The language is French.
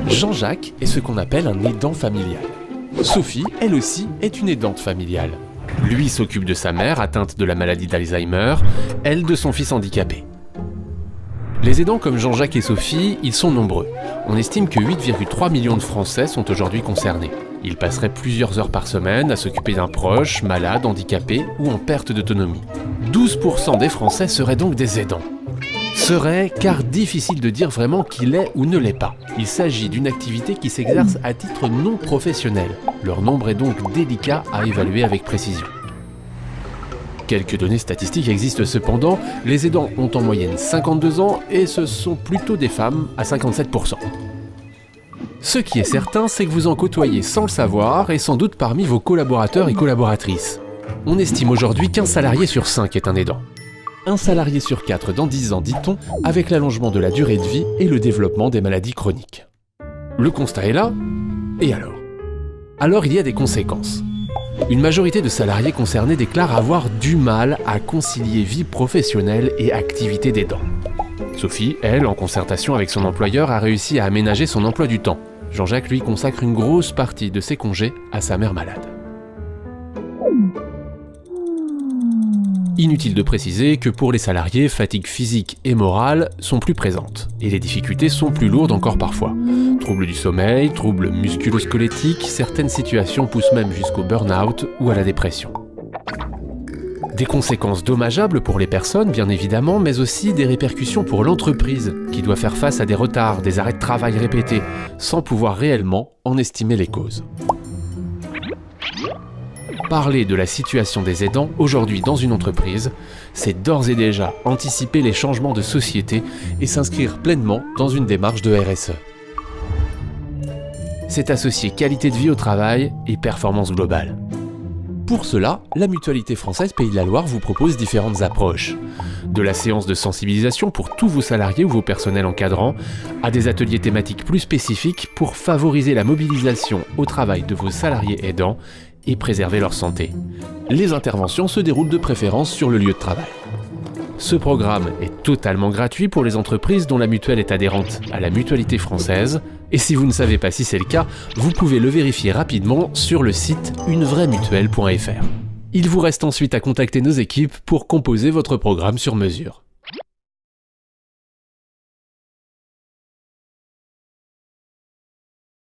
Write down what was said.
Jean-Jacques est ce qu'on appelle un aidant familial. Sophie, elle aussi, est une aidante familiale. Lui s'occupe de sa mère atteinte de la maladie d'Alzheimer, elle de son fils handicapé. Les aidants comme Jean-Jacques et Sophie, ils sont nombreux. On estime que 8,3 millions de Français sont aujourd'hui concernés. Ils passeraient plusieurs heures par semaine à s'occuper d'un proche, malade, handicapé ou en perte d'autonomie. 12% des Français seraient donc des aidants. Serait, car difficile de dire vraiment qui l'est ou ne l'est pas. Il s'agit d'une activité qui s'exerce à titre non professionnel. Leur nombre est donc délicat à évaluer avec précision. Quelques données statistiques existent cependant, les aidants ont en moyenne 52 ans et ce sont plutôt des femmes à 57%. Ce qui est certain, c'est que vous en côtoyez sans le savoir et sans doute parmi vos collaborateurs et collaboratrices. On estime aujourd'hui qu'un salarié sur 5 est un aidant. Un salarié sur 4 dans 10 ans, dit-on, avec l'allongement de la durée de vie et le développement des maladies chroniques. Le constat est là, et alors ? Alors il y a des conséquences. Une majorité de salariés concernés déclarent avoir du mal à concilier vie professionnelle et activité d'aidant. Sophie, elle, en concertation avec son employeur, a réussi à aménager son emploi du temps. Jean-Jacques, lui, consacre une grosse partie de ses congés à sa mère malade. Inutile de préciser que pour les salariés, fatigue physique et morale sont plus présentes, et les difficultés sont plus lourdes encore parfois. Troubles du sommeil, troubles musculo-squelettiques, certaines situations poussent même jusqu'au burn-out ou à la dépression. Des conséquences dommageables pour les personnes, bien évidemment, mais aussi des répercussions pour l'entreprise, qui doit faire face à des retards, des arrêts de travail répétés, sans pouvoir réellement en estimer les causes. Parler de la situation des aidants aujourd'hui dans une entreprise, c'est d'ores et déjà anticiper les changements de société et s'inscrire pleinement dans une démarche de RSE. C'est associer qualité de vie au travail et performance globale. Pour cela, la Mutualité française Pays de la Loire vous propose différentes approches. De la séance de sensibilisation pour tous vos salariés ou vos personnels encadrants, à des ateliers thématiques plus spécifiques pour favoriser la mobilisation au travail de vos salariés aidants et préserver leur santé. Les interventions se déroulent de préférence sur le lieu de travail. Ce programme est totalement gratuit pour les entreprises dont la mutuelle est adhérente à la Mutualité française, et si vous ne savez pas si c'est le cas, vous pouvez le vérifier rapidement sur le site unevraiemutuelle.fr. Il vous reste ensuite à contacter nos équipes pour composer votre programme sur mesure.